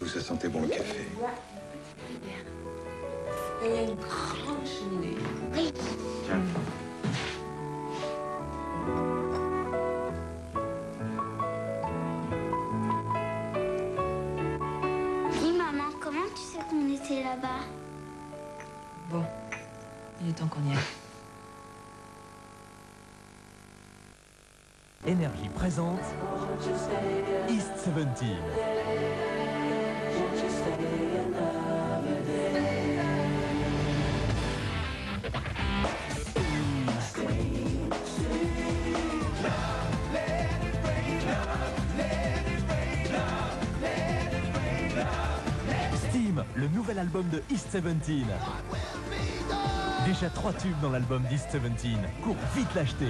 Ça sentait bon le café. Il y a une grande cheminée. Oui. Tiens. Dis maman, comment tu sais qu'on était là-bas? Bon, il est temps qu'on y aille. Énergie présente East 17. Steam, le nouvel album de East 17. Déjà 3 tubes dans l'album d'East 17. Cours vite l'acheter.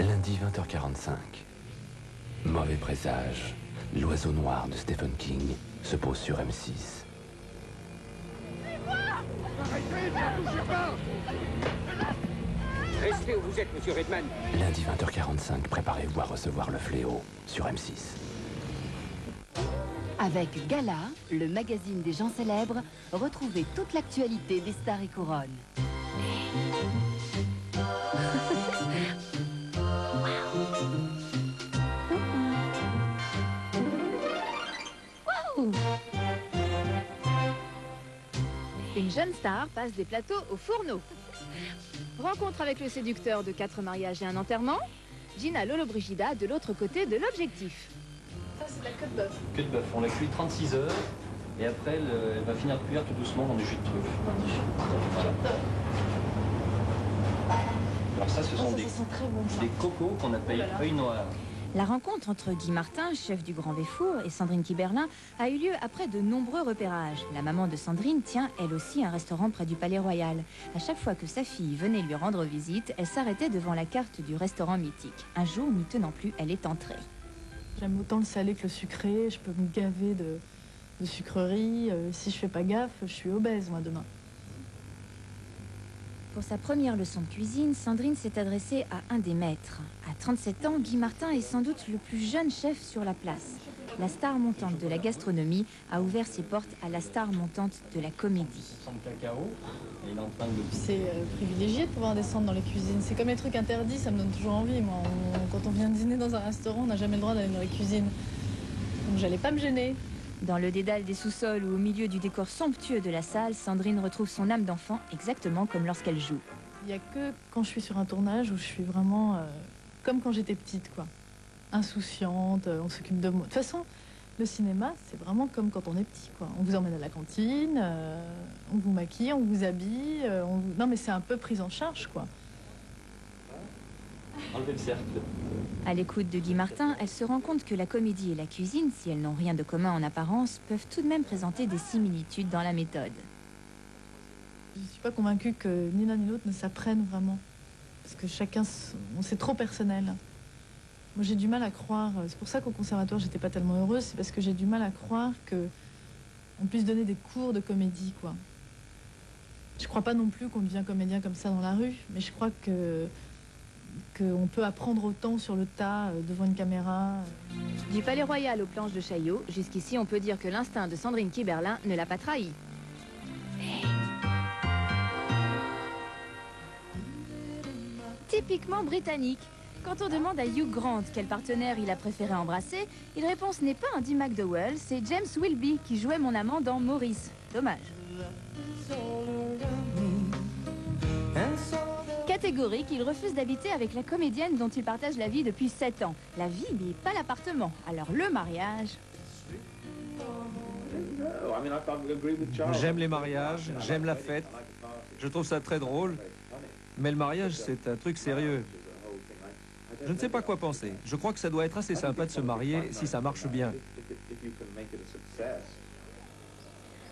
Lundi 20h45. Mauvais présage. L'oiseau noir de Stephen King se pose sur M6. Restez où vous êtes, monsieur Redman. Lundi 20h45, préparez-vous à recevoir le fléau sur M6. Avec Gala, le magazine des gens célèbres, retrouvez toute l'actualité des stars et couronnes. Une jeune star passe des plateaux au fourneau. Rencontre avec le séducteur de 4 mariages et un enterrement. Gina Lollobrigida de l'autre côté de l'objectif. Ça, c'est de la queue de bœuf. Queue de bœuf, on la cuit 36 heures et après elle va finir de cuire tout doucement dans du jus de truffe. Voilà. Alors ça, ce sont des cocos qu'on appelle œil noir. La rencontre entre Guy Martin, chef du Grand Véfour, et Sandrine Kiberlin a eu lieu après de nombreux repérages. La maman de Sandrine tient, elle aussi, un restaurant près du Palais Royal. À chaque fois que sa fille venait lui rendre visite, elle s'arrêtait devant la carte du restaurant mythique. Un jour, n'y tenant plus, elle est entrée. J'aime autant le salé que le sucré. Je peux me gaver de sucreries. Si je fais pas gaffe, je suis obèse, moi, demain. Pour sa première leçon de cuisine, Sandrine s'est adressée à un des maîtres. À 37 ans, Guy Martin est sans doute le plus jeune chef sur la place. La star montante de la gastronomie a ouvert ses portes à la star montante de la comédie. C'est privilégié de pouvoir descendre dans les cuisines. C'est comme les trucs interdits, ça me donne toujours envie. Moi, quand on vient dîner dans un restaurant, on n'a jamais le droit d'aller dans les cuisines. Donc j'allais pas me gêner. Dans le dédale des sous-sols ou au milieu du décor somptueux de la salle, Sandrine retrouve son âme d'enfant exactement comme lorsqu'elle joue. Il n'y a que quand je suis sur un tournage où je suis vraiment comme quand j'étais petite, quoi. Insouciante, on s'occupe de moi. De toute façon, le cinéma, c'est vraiment comme quand on est petit, quoi. On vous emmène à la cantine, on vous maquille, on vous habille. Non, mais c'est un peu prise en charge, quoi. Enlevez le cercle. À l'écoute de Guy Martin, elle se rend compte que la comédie et la cuisine, si elles n'ont rien de commun en apparence, peuvent tout de même présenter des similitudes dans la méthode. Je ne suis pas convaincue que ni l'un ni l'autre ne s'apprennent vraiment. Parce que chacun, c'est trop personnel. Moi, j'ai du mal à croire, c'est pour ça qu'au conservatoire, j'étais pas tellement heureuse, c'est parce que j'ai du mal à croire qu'on puisse donner des cours de comédie, quoi. Je crois pas non plus qu'on devient comédien comme ça dans la rue, mais je crois qu'on peut apprendre autant sur le tas, devant une caméra. Du Palais Royal aux planches de Chaillot, jusqu'ici on peut dire que l'instinct de Sandrine Kiberlin ne l'a pas trahi. Typiquement britannique. Quand on demande à Hugh Grant quel partenaire il a préféré embrasser, il répond ce n'est pas Andy McDowell, c'est James Wilby qui jouait mon amant dans Maurice. Dommage. Catégorique, il refuse d'habiter avec la comédienne dont il partage la vie depuis 7 ans. La vie, mais pas l'appartement. Alors le mariage... J'aime les mariages, j'aime la fête. Je trouve ça très drôle. Mais le mariage, c'est un truc sérieux. Je ne sais pas quoi penser. Je crois que ça doit être assez sympa de se marier si ça marche bien.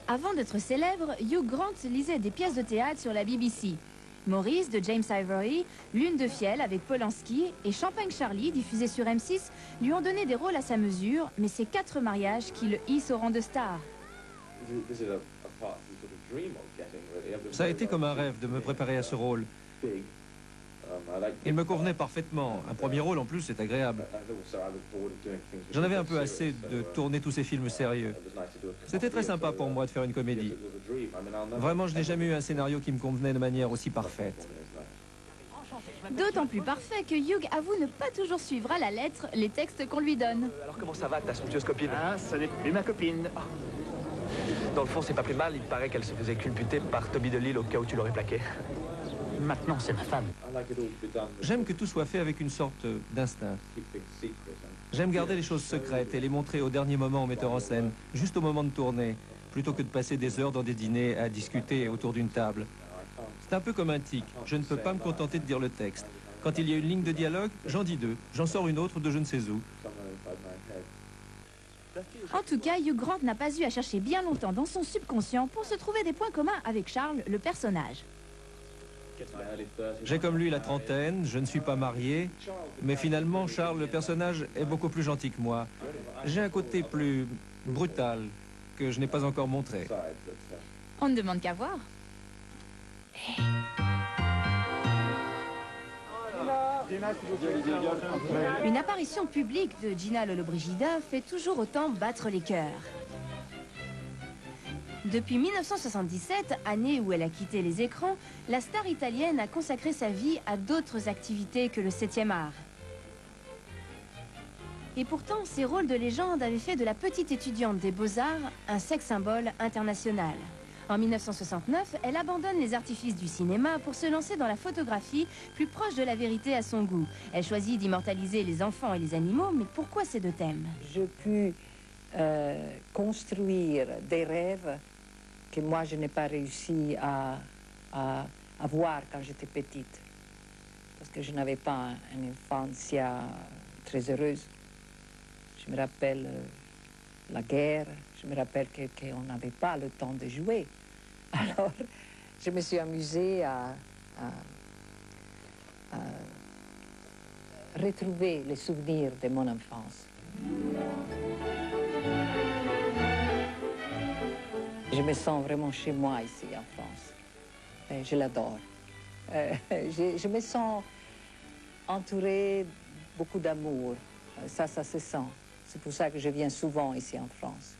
Avant d'être célèbre, Hugh Grant lisait des pièces de théâtre sur la BBC. Maurice de James Ivory, Lune de Fiel avec Polanski et Champagne Charlie, diffusé sur M6, lui ont donné des rôles à sa mesure, mais c'est 4 mariages qui le hissent au rang de star. Ça a été comme un rêve de me préparer à ce rôle. Il me convenait parfaitement. Un premier rôle en plus, c'est agréable. J'en avais un peu assez de tourner tous ces films sérieux. C'était très sympa pour moi de faire une comédie. Vraiment, je n'ai jamais eu un scénario qui me convenait de manière aussi parfaite. D'autant plus parfait que Hugh avoue ne pas toujours suivre à la lettre les textes qu'on lui donne. Alors comment ça va, ta somptueuse copine? Ah, ça n'est plus ma copine. Dans le fond, c'est pas plus mal. Il paraît qu'elle se faisait culbuter par Toby DeLille au cas où tu l'aurais plaqué. Maintenant, c'est ma femme. J'aime que tout soit fait avec une sorte d'instinct. J'aime garder les choses secrètes et les montrer au dernier moment au metteur en scène, juste au moment de tourner, plutôt que de passer des heures dans des dîners à discuter autour d'une table. C'est un peu comme un tic. Je ne peux pas me contenter de dire le texte. Quand il y a une ligne de dialogue, j'en dis 2. J'en sors une autre de je ne sais où. En tout cas, Hugh Grant n'a pas eu à chercher bien longtemps dans son subconscient pour se trouver des points communs avec Charles, le personnage. J'ai comme lui la trentaine, je ne suis pas marié, mais finalement, Charles, le personnage, est beaucoup plus gentil que moi. J'ai un côté plus brutal que je n'ai pas encore montré. On ne demande qu'à voir. Une apparition publique de Gina Lollobrigida fait toujours autant battre les cœurs. Depuis 1977, année où elle a quitté les écrans, la star italienne a consacré sa vie à d'autres activités que le 7e art. Et pourtant, ses rôles de légende avaient fait de la petite étudiante des Beaux-Arts un sex symbole international. En 1969, elle abandonne les artifices du cinéma pour se lancer dans la photographie, plus proche de la vérité à son goût. Elle choisit d'immortaliser les enfants et les animaux, mais pourquoi ces 2 thèmes? Je puis construire des rêves que moi je n'ai pas réussi à voir quand j'étais petite. Parce que je n'avais pas une enfance très heureuse. Je me rappelle la guerre, je me rappelle qu'on n'avait pas le temps de jouer. Alors, je me suis amusée à retrouver les souvenirs de mon enfance. Je me sens vraiment chez moi ici en France. Et je l'adore. Je me sens entourée beaucoup d'amour. Ça se sent. C'est pour ça que je viens souvent ici en France.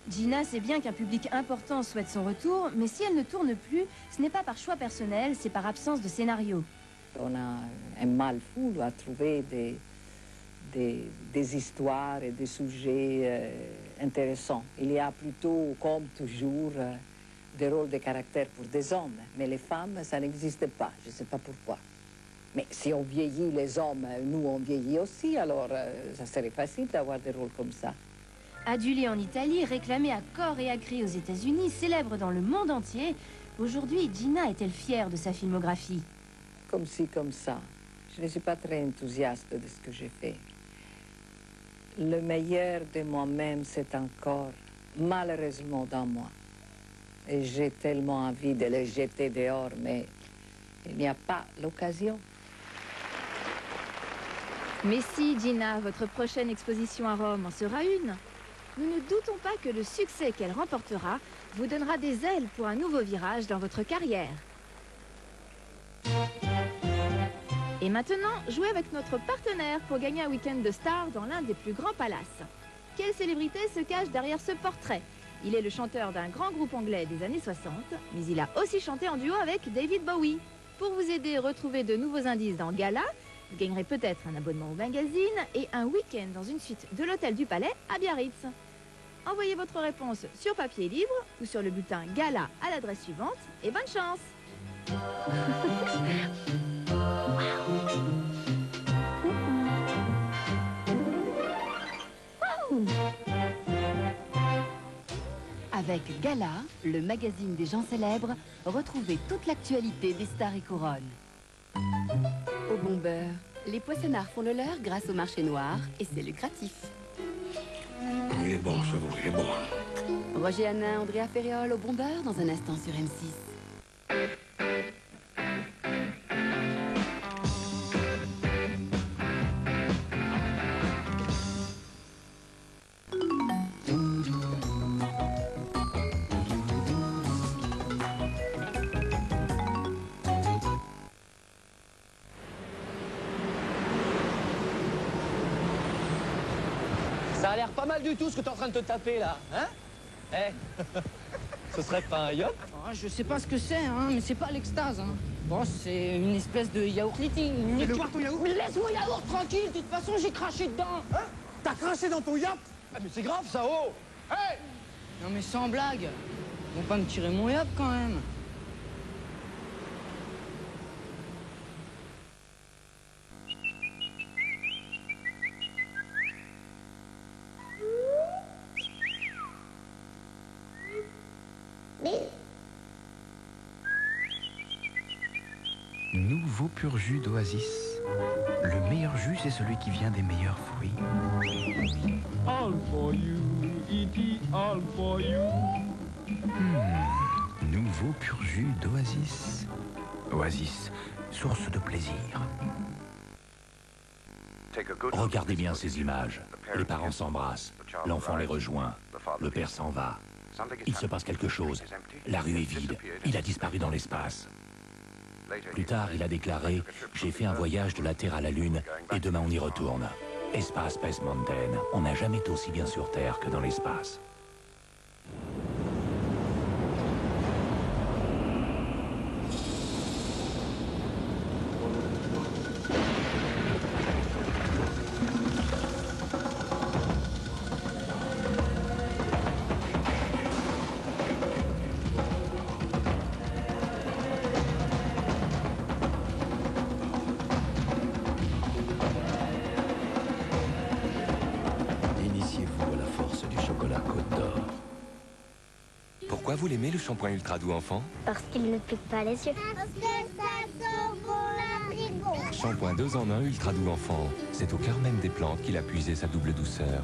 Gina sait bien qu'un public important souhaite son retour, mais si elle ne tourne plus, ce n'est pas par choix personnel, c'est par absence de scénario. On a un mal fou à trouver des histoires et des sujets intéressants. Il y a plutôt, comme toujours, des rôles de caractère pour des hommes, mais les femmes, ça n'existe pas. Je ne sais pas pourquoi. Mais si on vieillit, les hommes, nous, on vieillit aussi, alors ça serait facile d'avoir des rôles comme ça. Adulée en Italie, réclamée à corps et à cri aux États-Unis, célèbre dans le monde entier, aujourd'hui, Gina est-elle fière de sa filmographie? Comme ci, comme ça. Je ne suis pas très enthousiaste de ce que j'ai fait. Le meilleur de moi-même, c'est encore, malheureusement, dans moi. Et j'ai tellement envie de le jeter dehors, mais il n'y a pas l'occasion. Mais si, Gina, votre prochaine exposition à Rome en sera une. Nous ne doutons pas que le succès qu'elle remportera vous donnera des ailes pour un nouveau virage dans votre carrière. Et maintenant, jouez avec notre partenaire pour gagner un week-end de star dans l'un des plus grands palaces. Quelle célébrité se cache derrière ce portrait? Il est le chanteur d'un grand groupe anglais des années 60, mais il a aussi chanté en duo avec David Bowie. Pour vous aider à retrouver de nouveaux indices dans Gala, vous gagnerez peut-être un abonnement au magazine et un week-end dans une suite de l'Hôtel du Palais à Biarritz. Envoyez votre réponse sur papier libre ou sur le bulletin Gala à l'adresse suivante et bonne chance! Avec Gala, le magazine des gens célèbres, retrouvez toute l'actualité des stars et couronnes. Au bon beurre, Les poissonnards font le leur grâce au marché noir et c'est lucratif. Il est bon, ce veau, il est bon. Roger Hanin, Andrea Ferriol au bon beurre dans un instant sur M6. Ça a l'air pas mal du tout ce que t'es en train de te taper là, hein? Eh, ce serait pas un yacht? Je sais pas ce que c'est, hein, mais c'est pas l'extase. Hein. Bon, c'est une espèce de yaourt liting. Mais le ton yaourt? Mais laisse mon yaourt tranquille, de toute façon j'ai craché dedans. Hein? T'as craché dans ton yacht? Ah, mais c'est grave ça, oh! Hey! Non mais sans blague. Ils vont pas me tirer mon yacht quand même. Nouveau pur jus d'Oasis. Le meilleur jus, c'est celui qui vient des meilleurs fruits. All for you, E.T., all for you. Nouveau pur jus d'Oasis. Oasis, source de plaisir. Regardez bien ces images. Les parents s'embrassent. L'enfant les rejoint. Le père s'en va. Il se passe quelque chose. La rue est vide. Il a disparu dans l'espace. Plus tard, il a déclaré « J'ai fait un voyage de la Terre à la Lune et demain on y retourne. Espace Space Mountain. On n'a jamais été aussi bien sur Terre que dans l'espace. » Pourquoi vous l'aimez, le shampoing Ultra Doux Enfant? Parce qu'il ne pique pas les yeux. Parce que ça sent bon l'abricot. Shampoing 2 en 1 Ultra Doux Enfant. C'est au cœur même des plantes qu'il a puisé sa double douceur.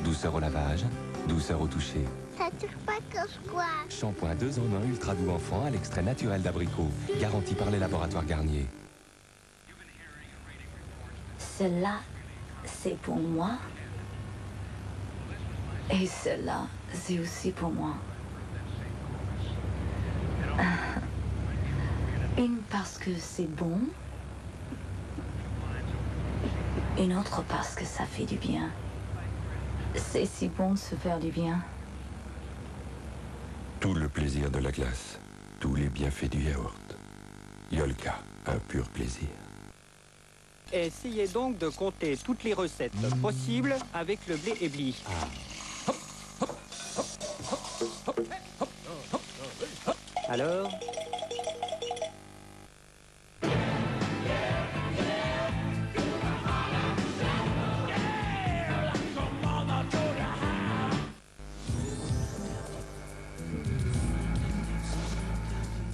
Douceur au lavage, douceur au toucher. Ça touche pas que je crois. Shampoing 2 en 1 Ultra Doux Enfant à l'extrait naturel d'abricot. Garanti par les laboratoires Garnier. Cela, c'est pour moi. Et cela, c'est aussi pour moi. Une parce que c'est bon. Une autre parce que ça fait du bien. C'est si bon de se faire du bien. Tout le plaisir de la glace. Tous les bienfaits du yaourt. Yolka, un pur plaisir. Essayez donc de compter toutes les recettes possibles avec le blé ébli. Alors?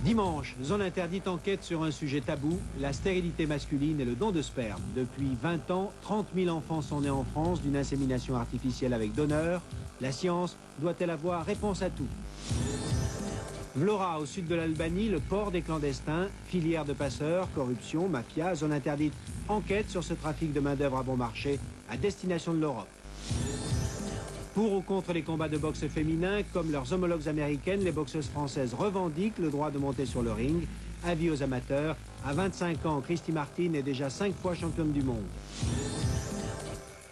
Dimanche, Zone Interdite enquête sur un sujet tabou, la stérilité masculine et le don de sperme. Depuis 20 ans, 30 000 enfants sont nés en France d'une insémination artificielle avec donneur. La science doit-elle avoir réponse à tout? Vlora, au sud de l'Albanie, le port des clandestins, filière de passeurs, corruption, mafia, Zone Interdite enquête sur ce trafic de main-d'œuvre à bon marché à destination de l'Europe. Pour ou contre les combats de boxe féminins, comme leurs homologues américaines, les boxeuses françaises revendiquent le droit de monter sur le ring. Avis aux amateurs, à 25 ans, Christy Martin est déjà 5 fois championne du monde.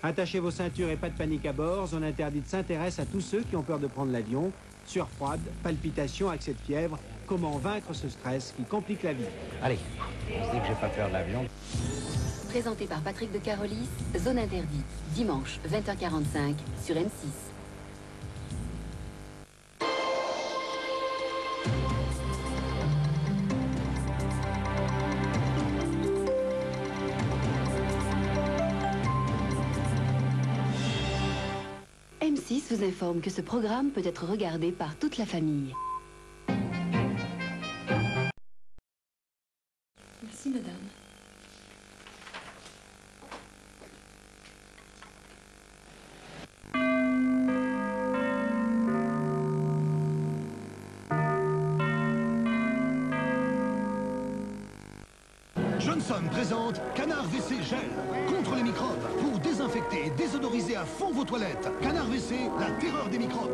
Attachez vos ceintures et pas de panique à bord. Zone Interdite s'intéresse à tous ceux qui ont peur de prendre l'avion. Sueur froide, palpitations, accès de fièvre. Comment vaincre ce stress qui complique la vie? Allez, je dis que j'ai pas peur de l'avion. Présenté par Patrick de Carolis, Zone Interdite, dimanche 20h45 sur M6. M6 vous informe que ce programme peut être regardé par toute la famille. Merci, madame. Johnson présente Canard WC Gel contre les microbes pour désinfecter et désodoriser à fond vos toilettes. Canard WC, la terreur des microbes.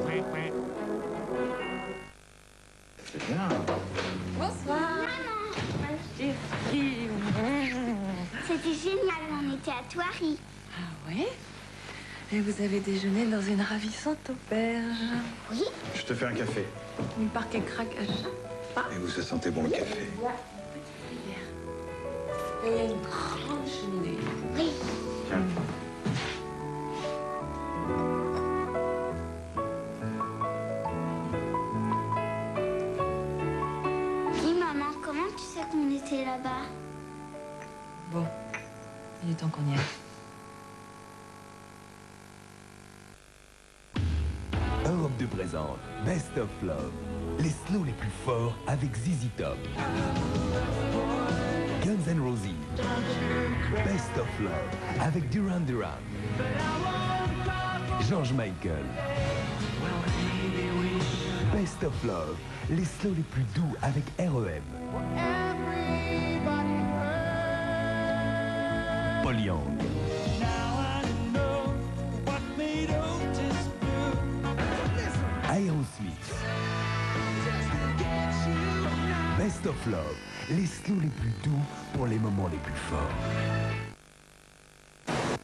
C'est bien. Bonsoir. C'était génial, on était à Thoiry. Ah ouais? Et vous avez déjeuné dans une ravissante auberge. Oui. Je te fais un café. Une parquet craque à chaque pas. Et vous, ça sentait bon le café. Et il y a une grande cheminée. Oui. Tiens. Dis maman, comment tu sais qu'on était là-bas? Bon, il est temps qu'on y aille. Europe 2 présente Best of Love. Les slows les plus forts avec ZZ Top. Guns N' Roses. Best of Love avec Duran Duran. George Michael. Best of Love. Les slows les plus doux avec REM. Paul Young. Aerosmith. Best of Love, les slows les plus doux pour les moments les plus forts.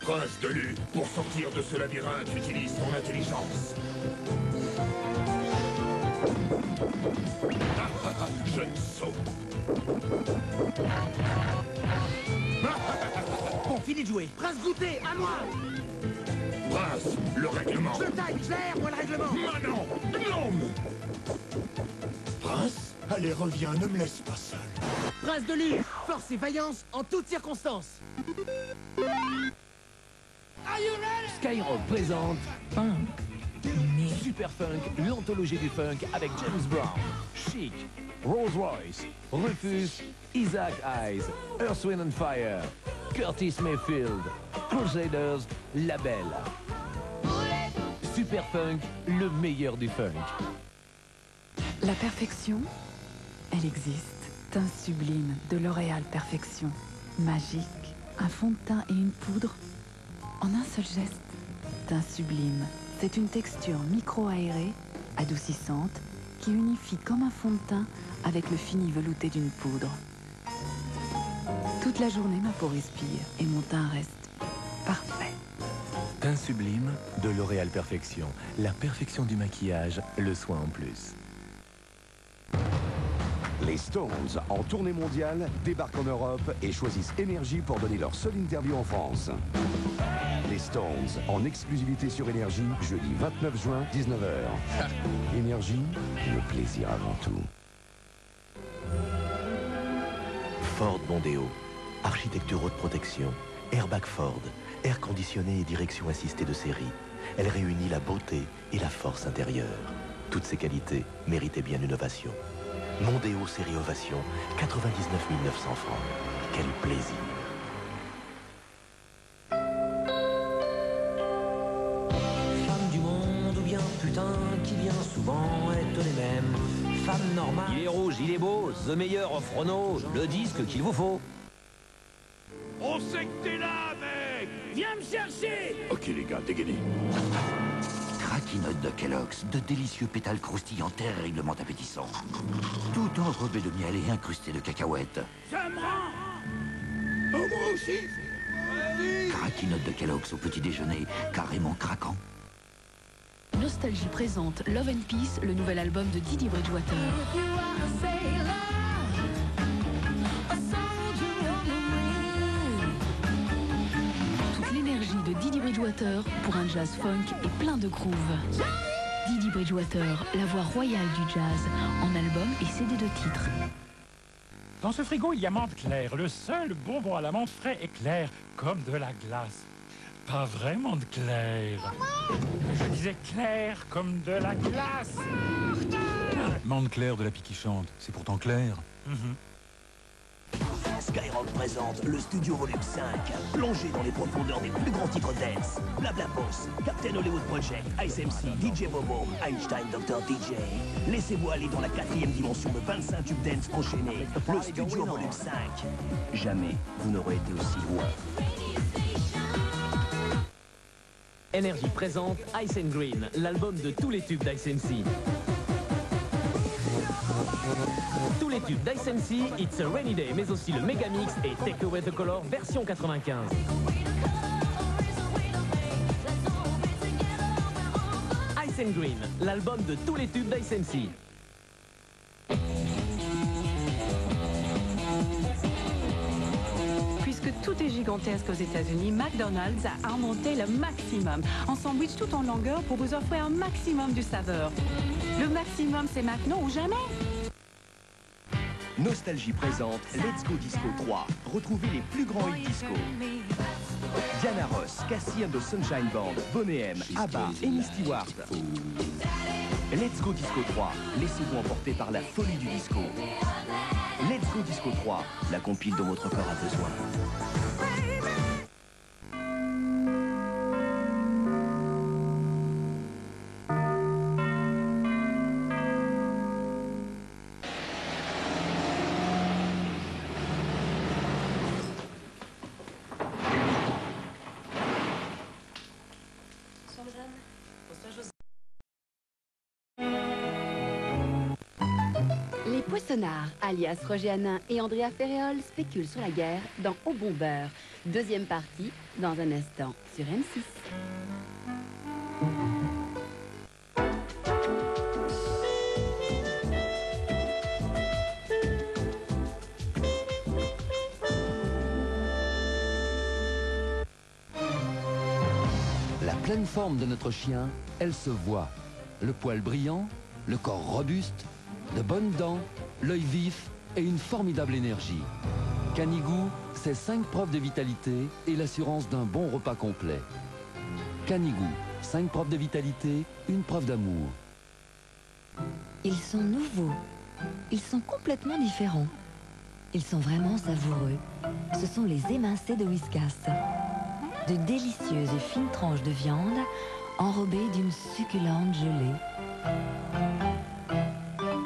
Prince de Lu, pour sortir de ce labyrinthe, utilise ton intelligence. Jeune sot. Bon, fini de jouer. Prince goûter, à moi. Prince, le règlement. Je taille, Claire, moi le règlement. Manon, non. Prince, allez, reviens, ne me laisse pas seul. Prince de Lu, force et vaillance en toutes circonstances. Skyrock présente Funk. Super Funk, l'anthologie du funk avec James Brown, Chic, Rolls Royce, Rufus, Isaac Hayes, Earth, Wind and Fire, Curtis Mayfield, Crusaders, Label. Super Funk, le meilleur du funk. La perfection, elle existe. Teint sublime de L'Oréal Perfection. Magique, un fond de teint et une poudre en un seul geste. Teint sublime, c'est une texture micro-aérée, adoucissante, qui unifie comme un fond de teint avec le fini velouté d'une poudre. Toute la journée, ma peau respire et mon teint reste parfait. Teint sublime de L'Oréal Perfection. La perfection du maquillage, le soin en plus. Les Stones, en tournée mondiale, débarquent en Europe et choisissent Énergie pour donner leur seule interview en France. Les Stones, en exclusivité sur Énergie, jeudi 29 juin, 19h. Énergie, le plaisir avant tout. Ford Mondeo. Architecture haute protection, airbag Ford, air conditionné et direction assistée de série. Elle réunit la beauté et la force intérieure. Toutes ces qualités méritaient bien une ovation. Mondeo série Ovation, 99 900 francs. Quel plaisir! Femmes du monde ou bien putain qui bien souvent être les mêmes. Femmes normales. Il est rouge, il est beau, The Meilleur of Renault, le disque qu'il vous faut. On sait que t'es là, mec. Viens me chercher. Ok, les gars, dégainez. Craquinotes de Kellogg's, de délicieux pétales croustillants terriblement appétissants. Tout enrobé de miel et incrusté de cacahuètes. Ça me rend. Oh, moi aussi. Craquinotes de Kellogg's au petit déjeuner, carrément craquant. Nostalgie présente Love and Peace, le nouvel album de Didi Bridgewater. Toute l'énergie de Didi Bridgewater pour un jazz funk et plein de groove. Didi Bridgewater, la voix royale du jazz, en album et CD de titres. Dans ce frigo, il y a menthe claire. Le seul bonbon à la menthe frais et clair, comme de la glace. Pas vraiment de clair. Je disais clair comme de la glace. Menthe claire de la pie qui chante, c'est pourtant clair. Skyrock présente le Studio Volume 5. Plongez dans les profondeurs des plus grands titres dance. Blabla Boss, Captain Hollywood Project, Ice MC, DJ Bobo, Einstein, Dr. DJ. Laissez-vous aller dans la 4e dimension de 25 tubes dance enchaînés. Le Studio Volume 5. Jamais vous n'aurez été aussi loin. Énergie présente Ice and Green, l'album de tous les tubes d'Ice MC. Tous les tubes d'Ice MC, It's a Rainy Day, mais aussi le Megamix et Take Away the Color version 95. Ice and Green, l'album de tous les tubes d'Ice MC. Puisque tout est gigantesque aux États-Unis, McDonald's a inventé le maximum. En sandwich tout en longueur pour vous offrir un maximum de saveur. Le maximum, c'est maintenant ou jamais. Nostalgie présente Let's Go Disco 3. Retrouvez les plus grands hits disco. Diana Ross, Cassie and the Sunshine Band, Boney M, ABBA, Amy Stewart. Let's Go Disco 3. Laissez-vous emporter par la folie du disco. Let's Go Disco 3. La compile dont votre corps a besoin. Les Poissonnards, alias Roger Hanin et Andrea Ferréol, spéculent sur la guerre dans Au bon beurre. Deuxième partie, dans un instant, sur M6. La pleine forme de notre chien, elle se voit. Le poil brillant, le corps robuste, de bonnes dents, l'œil vif et une formidable énergie. Canigou, c'est 5 preuves de vitalité et l'assurance d'un bon repas complet. Canigou, 5 preuves de vitalité, une preuve d'amour. Ils sont nouveaux. Ils sont complètement différents. Ils sont vraiment savoureux. Ce sont les émincés de Whiskas. De délicieuses et fines tranches de viande enrobées d'une succulente gelée.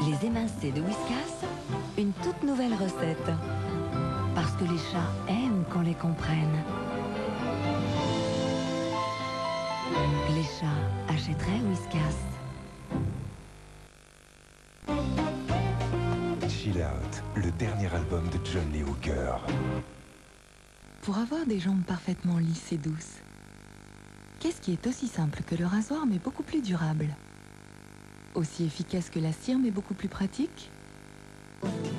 Les émincés de Whiskas, une toute nouvelle recette. Parce que les chats aiment qu'on les comprenne. Les chats achèteraient Whiskas. Chill Out, le dernier album de John Lee Hooker. Pour avoir des jambes parfaitement lisses et douces, qu'est-ce qui est aussi simple que le rasoir mais beaucoup plus durable? Aussi efficace que la cire mais beaucoup plus pratique?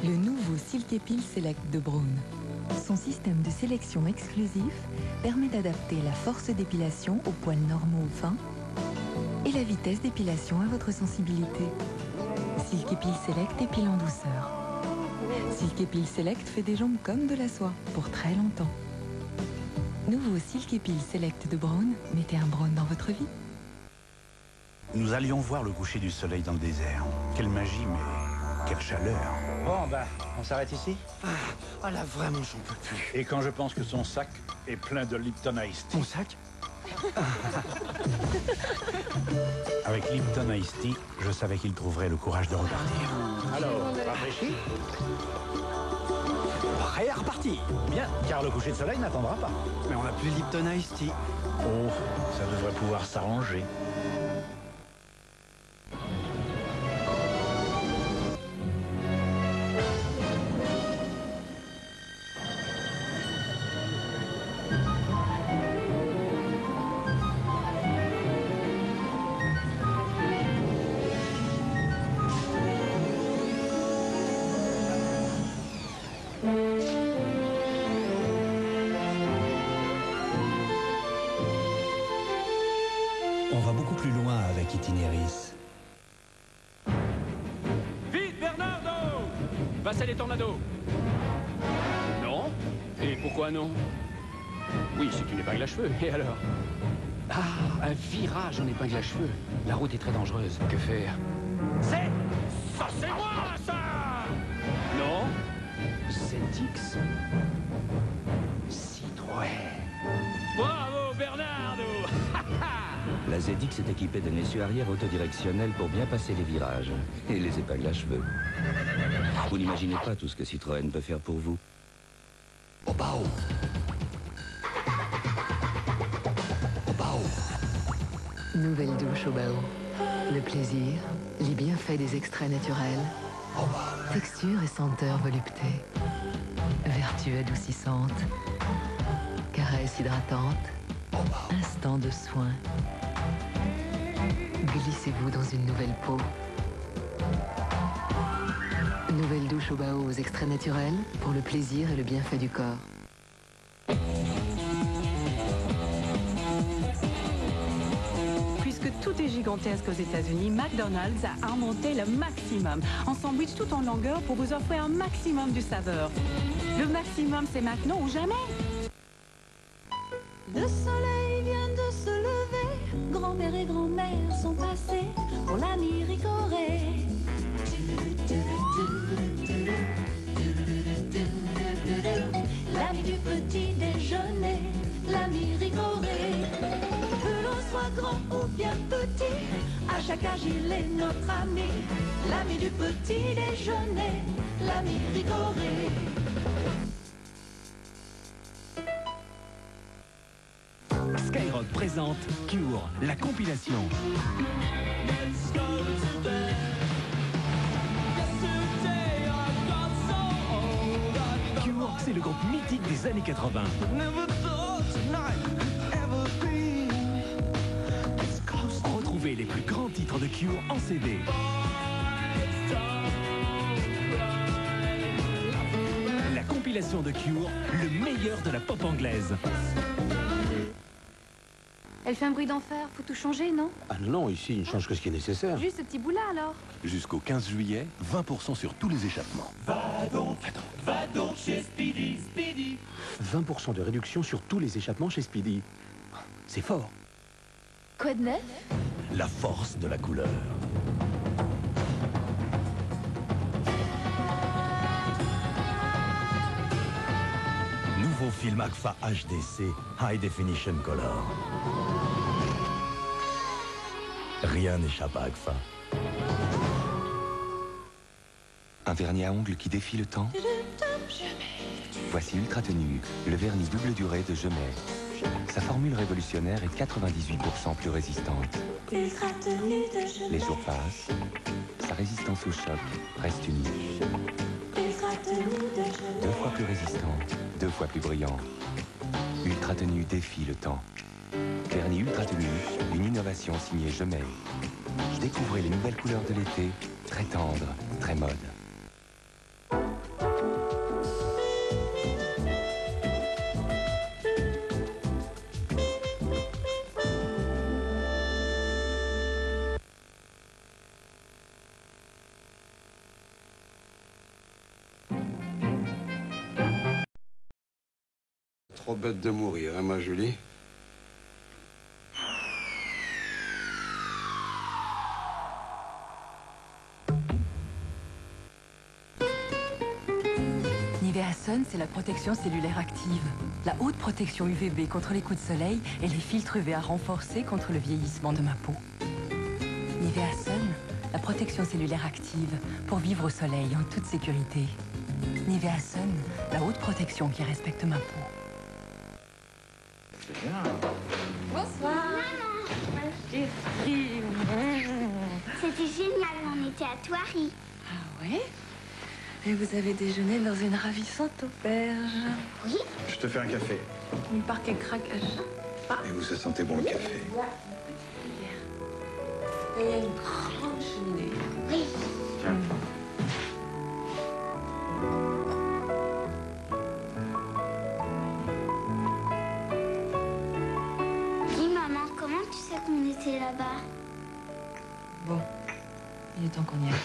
Le nouveau Silky Peel Select de Braun. Son système de sélection exclusif permet d'adapter la force d'épilation aux poils normaux ou fins et la vitesse d'épilation à votre sensibilité. Silky Peel Select épile en douceur. Silky Peel Select fait des jambes comme de la soie pour très longtemps. Nouveau Silky Peel Select de Braun, mettez un Braun dans votre vie. Nous allions voir le coucher du soleil dans le désert. Quelle magie, mais quelle chaleur. Bon, bah, on s'arrête ici? Ah là, vraiment, j'en peux plus. Et quand je pense que son sac est plein de Lipton Ice Tea. Mon sac? Avec Lipton Ice Tea, je savais qu'il trouverait le courage de repartir. Alors, rafraîchi? Prêt à repartir. Bien, car le coucher de soleil n'attendra pas. Mais on n'a plus Lipton Ice Tea. Oh, ça devrait pouvoir s'arranger. On va beaucoup plus loin avec Itinéris. Vite, Bernardo! Passez les tornados! Non? Et pourquoi non? Oui, c'est une épingle à cheveux, et alors? Ah, un virage en épingle à cheveux. La route est très dangereuse. Que faire? Ça, c'est moi, ça! Non, c'est ZX. Citroën. Bravo, Bernardo. La ZX est équipée d'un essieu arrière autodirectionnel pour bien passer les virages. Et les épingles à cheveux. Vous n'imaginez pas tout ce que Citroën peut faire pour vous. Opao. Nouvelle douche au Bao. Le plaisir, les bienfaits des extraits naturels. Texture et senteur volupté. Vertu adoucissante. Caresse hydratante. Instant de soin. Glissez-vous dans une nouvelle peau. Nouvelle douche au Bao aux extraits naturels pour le plaisir et le bienfait du corps. Puisque tout est gigantesque aux États-Unis, McDonald's a inventé le maximum. En sandwich tout en longueur pour vous offrir un maximum de saveur. Le maximum, c'est maintenant ou jamais. Le soleil vient de se lever, grand-mère et grand-mère sont passés pour l'ami Ricoré. L'ami du petit déjeuner, l'ami Ricoré. Que l'on soit grand ou bien petit, à chaque âge il est notre ami. L'ami du petit déjeuner, l'ami Ricoré. Skyrock présente Cure, la compilation. Cure, c'est le groupe mythique des années 80. Retrouvez les plus grands titres de Cure en CD. La compilation de Cure, le meilleur de la pop anglaise. Elle fait un bruit d'enfer, faut tout changer, non? Ah non, ici, il ne change que ce qui est nécessaire. Juste ce petit bout-là, alors. Jusqu'au 15 juillet, 20% sur tous les échappements. Va donc chez Speedy, Speedy. 20% de réduction sur tous les échappements chez Speedy. C'est fort. Quoi de neuf? La force de la couleur. Nouveau film Agfa HDC, High Definition Color. Rien n'échappe à Agfa. Un vernis à ongles qui défie le temps? Voici Ultra Tenue, le vernis double durée de Gemay. Sa formule révolutionnaire est 98% plus résistante. Ultra Tenue de Gemay. Les jours passent, sa résistance au choc reste unique. Ultra Tenue de Gemay. 2 fois plus résistant, 2 fois plus brillant. Ultra Tenue défie le temps. Vernis Ultra Tenue, une innovation signée Gemay. Découvrez les nouvelles couleurs de l'été, très tendres, très mode. Trop bête de mourir, hein, ma Julie? Nivea Sun, c'est la protection cellulaire active. La haute protection UVB contre les coups de soleil et les filtres UVA renforcés contre le vieillissement de ma peau. Nivea Sun, la protection cellulaire active pour vivre au soleil en toute sécurité. Nivea Sun, la haute protection qui respecte ma peau. Bonsoir. C'était génial, on était à Thoiry. Ah ouais? Et vous avez déjeuné dans une ravissante auberge. Oui. Je te fais un café. Une parc à crack à chat. Et vous, ça sentait bon le café. Et il y a une grande cheminée. Oui. Tiens. Dis, maman, comment tu sais qu'on était là-bas? Bon, il est temps qu'on y aille.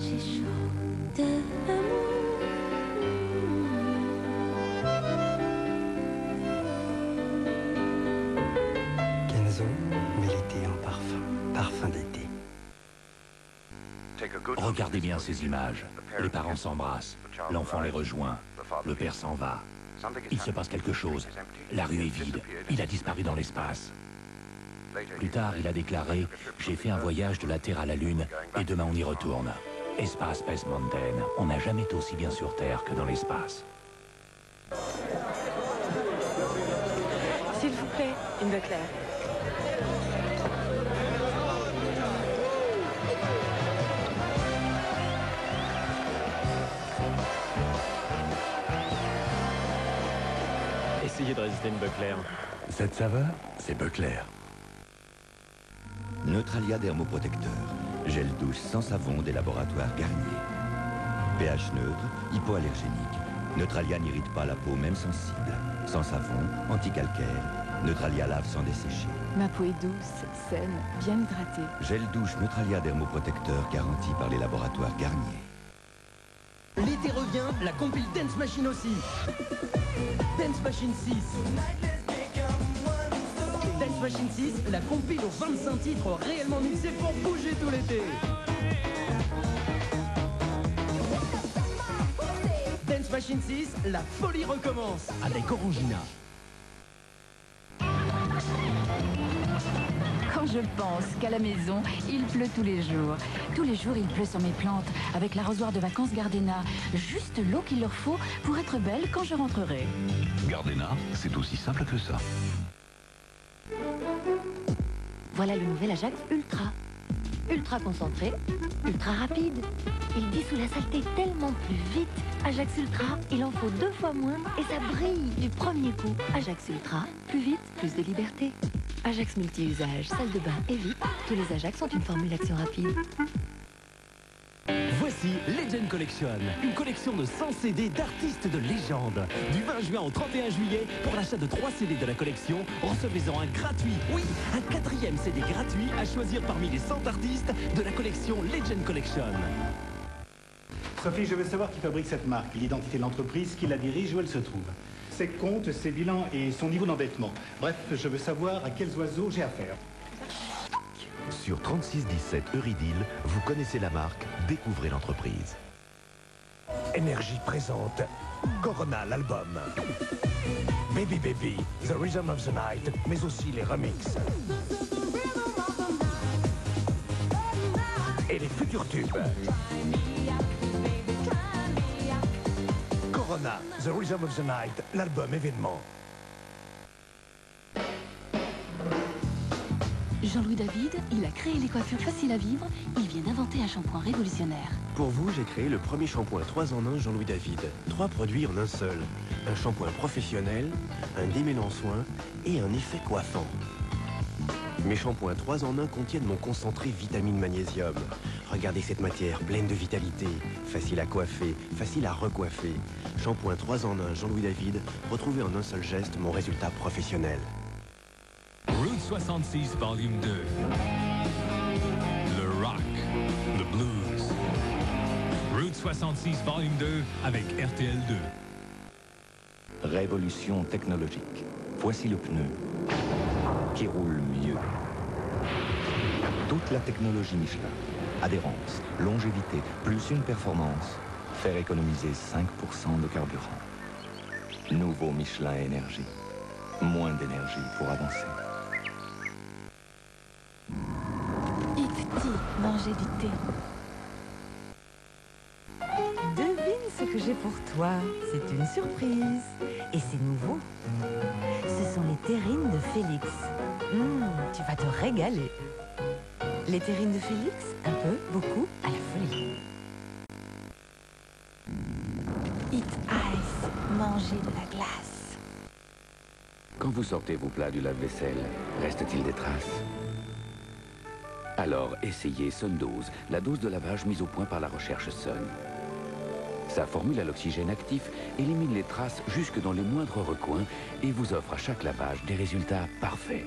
J'ai chaud de l'amour. parfum d'été. Regardez bien ces images. Les parents s'embrassent, l'enfant les rejoint, le père s'en va. Il se passe quelque chose. La rue est vide, il a disparu dans l'espace. Plus tard, il a déclaré « J'ai fait un voyage de la Terre à la Lune et demain on y retourne. Espace Space Mountain, on n'a jamais été aussi bien sur Terre que dans l'espace. » S'il vous plaît, une Leclerc. Essayez de résister une Buckler. Cette saveur, c'est Buckler. Neutralia dermoprotecteur. Gel douche sans savon des laboratoires Garnier. pH neutre, hypoallergénique. Neutralia n'irrite pas la peau même sensible. Sans savon, anticalcaire. Neutralia lave sans dessécher. Ma peau est douce, saine, bien hydratée. Gel douche Neutralia dermoprotecteur garanti par les laboratoires Garnier. L'été revient, la compile Dance Machine aussi. Dance Machine 6. Dance Machine 6, la compile aux 25 titres réellement mixés pour bouger tout l'été. Dance Machine 6, la folie recommence avec Orangina. Quand je pense qu'à la maison, il pleut tous les jours. Tous les jours, il pleut sur mes plantes, avec l'arrosoir de vacances Gardena. Juste l'eau qu'il leur faut pour être belle quand je rentrerai. Gardena, c'est aussi simple que ça. Voilà le nouvel Ajax Ultra. Ultra concentré, ultra rapide. Il dissout la saleté tellement plus vite. Ajax Ultra, il en faut 2 fois moins et ça brille du premier coup. Ajax Ultra, plus vite, plus de liberté. Ajax multi-usage, salle de bain et vite. Tous les Ajax ont une formule d'action rapide. Voici Legend Collection, une collection de 100 CD d'artistes de légende. Du 20 juin au 31 juillet, pour l'achat de 3 CD de la collection, recevez-en un gratuit, oui, un 4e CD gratuit à choisir parmi les 100 artistes de la collection Legend Collection. Sophie, je veux savoir qui fabrique cette marque, l'identité de l'entreprise, qui la dirige, où elle se trouve. Ses comptes, ses bilans et son niveau d'endettement. Bref, je veux savoir à quels oiseaux j'ai affaire. Sur 3617 Eurydiel, vous connaissez la marque, découvrez l'entreprise. Énergie présente Corona, l'album. Baby Baby, The Rhythm of the Night, mais aussi les remixes. Et les futurs tubes. Corona, The Rhythm of the Night, l'album événement. Jean-Louis David, il a créé les coiffures faciles à vivre. Il vient d'inventer un shampoing révolutionnaire. Pour vous, j'ai créé le premier shampoing 3 en 1 Jean-Louis David. 3 produits en un seul. Un shampoing professionnel, un démêlant soin et un effet coiffant. Mes shampoings 3 en 1 contiennent mon concentré vitamine magnésium. Regardez cette matière pleine de vitalité, facile à coiffer, facile à recoiffer. Shampoing 3 en 1 Jean-Louis David, retrouvez en un seul geste mon résultat professionnel. Route 66, volume 2. Le rock, le blues. Route 66, volume 2 avec RTL2. Révolution technologique. Voici le pneu qui roule mieux. Toute la technologie Michelin. Adhérence, longévité, plus une performance. Faire économiser 5% de carburant. Nouveau Michelin Énergie. Moins d'énergie pour avancer. Manger du thé. Devine ce que j'ai pour toi. C'est une surprise. Et c'est nouveau. Ce sont les terrines de Félix. Tu vas te régaler. Les terrines de Félix, un peu, beaucoup, à la folie. Eat ice. Manger de la glace. Quand vous sortez vos plats du lave-vaisselle, reste-t-il des traces? Alors, essayez Sundose, la dose de lavage mise au point par la recherche Sun. Sa formule à l'oxygène actif élimine les traces jusque dans les moindres recoins et vous offre à chaque lavage des résultats parfaits.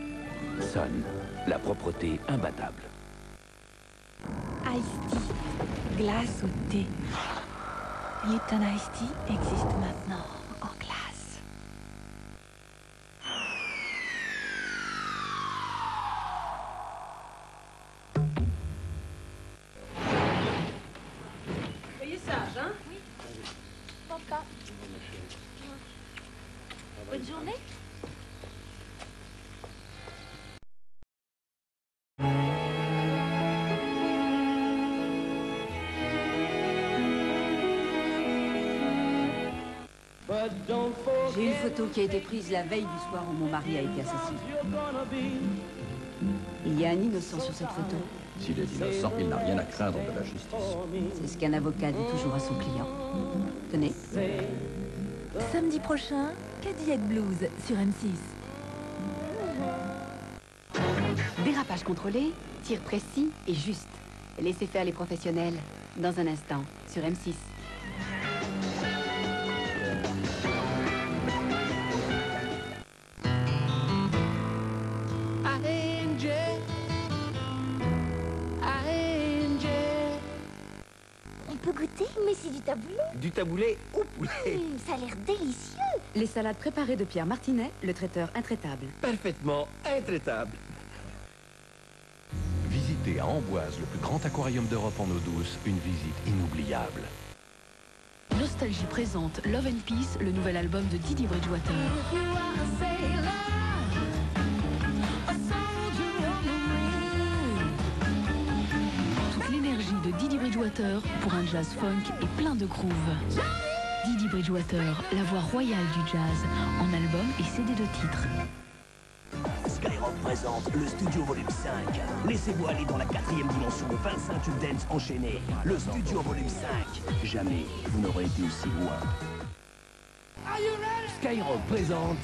Sun, la propreté imbattable. Ice tea. Glace ou thé. Lipton Ice Tea existe maintenant en glace. Bonne journée. J'ai une photo qui a été prise la veille du soir où mon mari a été assassiné. Il y a un innocent sur cette photo. S'il est innocent, il n'a rien à craindre de la justice. C'est ce qu'un avocat dit toujours à son client. Tenez. Samedi prochain, Cadillac Blues sur M6. Dérapage contrôlé, tir précis et juste. Laissez faire les professionnels. Dans un instant, sur M6. On peut goûter, mais c'est du taboulé. Du taboulé au poulet. Ça a l'air délicieux. Les salades préparées de Pierre Martinet, le traiteur intraitable. Parfaitement intraitable. Visitez à Amboise le plus grand aquarium d'Europe en eau douce, une visite inoubliable. Nostalgie présente Love and Peace, le nouvel album de Didi Bridgewater. Toute l'énergie de Didi Bridgewater pour un jazz funk et plein de groove. Didi Bridgewater, la voix royale du jazz, en album et CD de titres. Skyrock présente le Studio Volume 5. Laissez-vous aller dans la 4e dimension de 25 tubes dance enchaînés. Le Studio Volume 5. Jamais vous n'aurez été aussi loin. Skyrock présente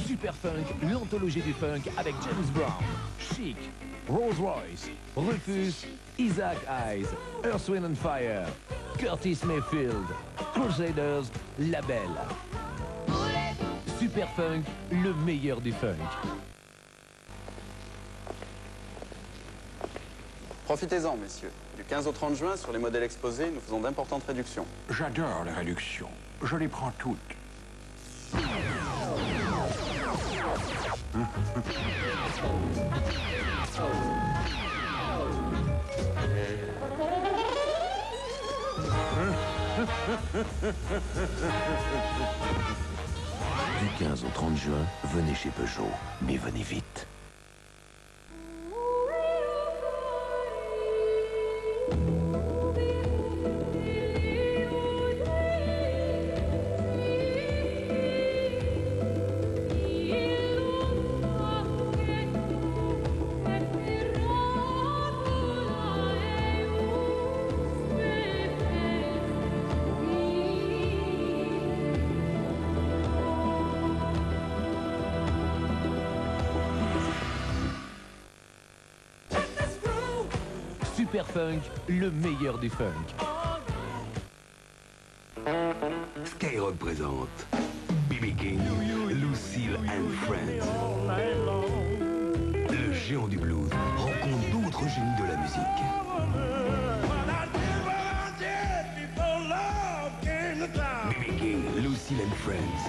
Super Funk, l'anthologie du funk avec James Brown, Chic, Rolls Royce, Rufus, Isaac Hayes, Earth, Wind and Fire, Curtis Mayfield, Crusaders, Label. Super Funk, le meilleur du funk. Profitez-en, messieurs. Du 15 au 30 juin, sur les modèles exposés, nous faisons d'importantes réductions. J'adore les réductions. Je les prends toutes. Du 15 au 30 juin, venez chez Peugeot, mais venez vite. Super Funk, le meilleur du funk. Skyrock présente B.B. King, Lucille and Friends. Le géant du blues rencontre d'autres génies de la musique. B.B. King, Lucille and Friends.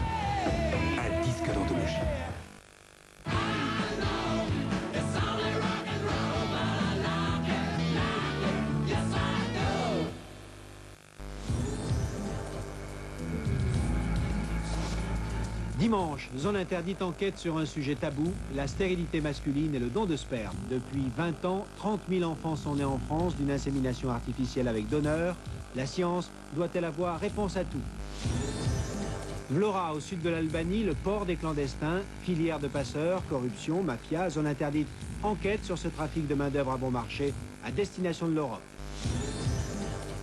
Un disque d'anthologie. Dimanche, Zone Interdite enquête sur un sujet tabou, la stérilité masculine et le don de sperme. Depuis 20 ans, 30 000 enfants sont nés en France d'une insémination artificielle avec donneur. La science doit-elle avoir réponse à tout? Vlora, au sud de l'Albanie, le port des clandestins, filière de passeurs, corruption, mafia, Zone Interdite enquête sur ce trafic de main-d'œuvre à bon marché à destination de l'Europe.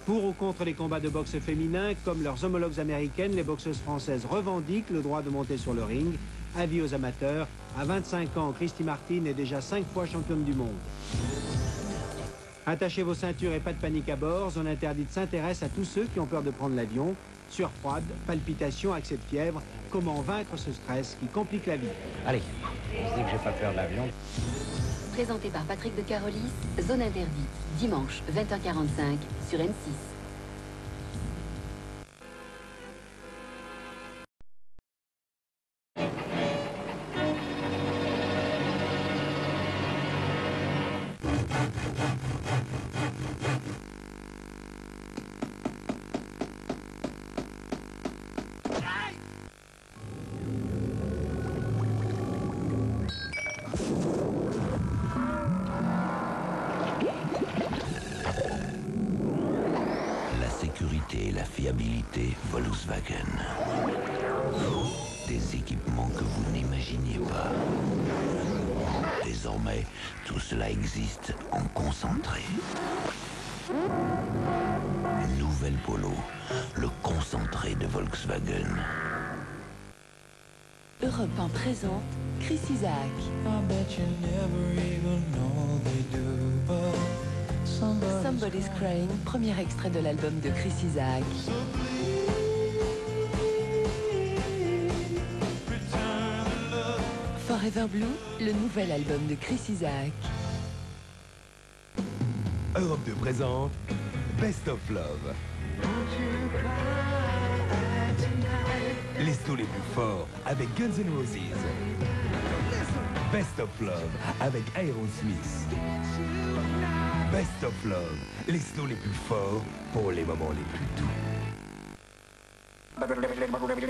Pour ou contre les combats de boxe féminins, comme leurs homologues américaines, les boxeuses françaises revendiquent le droit de monter sur le ring. Avis aux amateurs, à 25 ans, Christy Martin est déjà 5 fois championne du monde. Attachez vos ceintures et pas de panique à bord. Zone Interdite s'intéresse à tous ceux qui ont peur de prendre l'avion. Sueur froide, palpitations, accès de fièvre. Comment vaincre ce stress qui complique la vie? Allez, je dis que j'ai pas peur de l'avion. Présenté par Patrick de Carolis, Zone Interdite, dimanche 20h45 sur M6. fiabilité Volkswagen. Des équipements que vous n'imaginiez pas. Désormais, tout cela existe en concentré. Nouvelle Polo, le concentré de Volkswagen. Europe 1 présente Chris Isaak. Somebody's Crying, premier extrait de l'album de Chris Isaak. Forever Blue, le nouvel album de Chris Isaak. Europe 2 présente Best of Love. Les sauts les plus forts avec Guns N' Roses. Best of Love avec Aerosmith. Best of Love, les sauts les plus forts pour les moments les plus doux.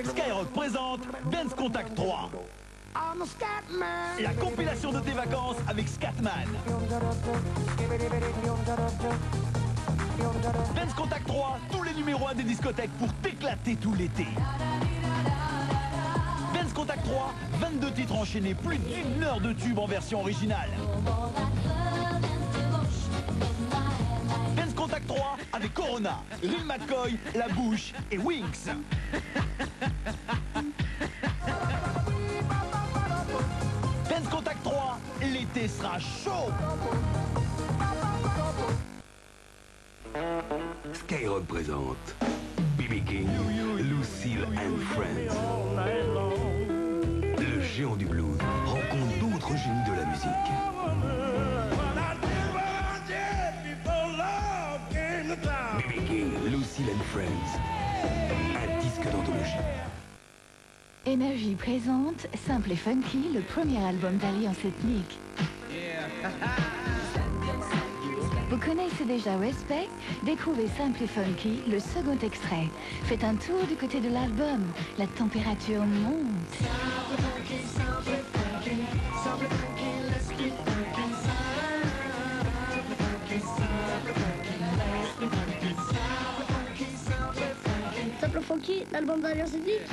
Skyrock présente Dance Contact 3. La compilation de tes vacances avec Scatman. Dance Contact 3, tous les numéros 1 des discothèques pour t'éclater tout l'été. Dance Contact 3, 22 titres enchaînés, plus d'1 heure de tube en version originale. Dance Contact 3 avec Corona, Lil McCoy, La Bouche et Winx. Dance Contact 3, l'été sera chaud. Skyrock présente B.B. King, Lucille and Friends. Le géant du blues rencontre d'autres génies de la musique. B.B. King, Lucille and Friends. Un disque d'anthologie. Énergie présente Simple et Funky, le premier album d'Alliance Ethnique. Vous connaissez déjà Respect? Découvrez Simple et Funky, le second extrait. Faites un tour du côté de l'album. La température monte. Simple Funky, l'album d'Alliance Ethnique.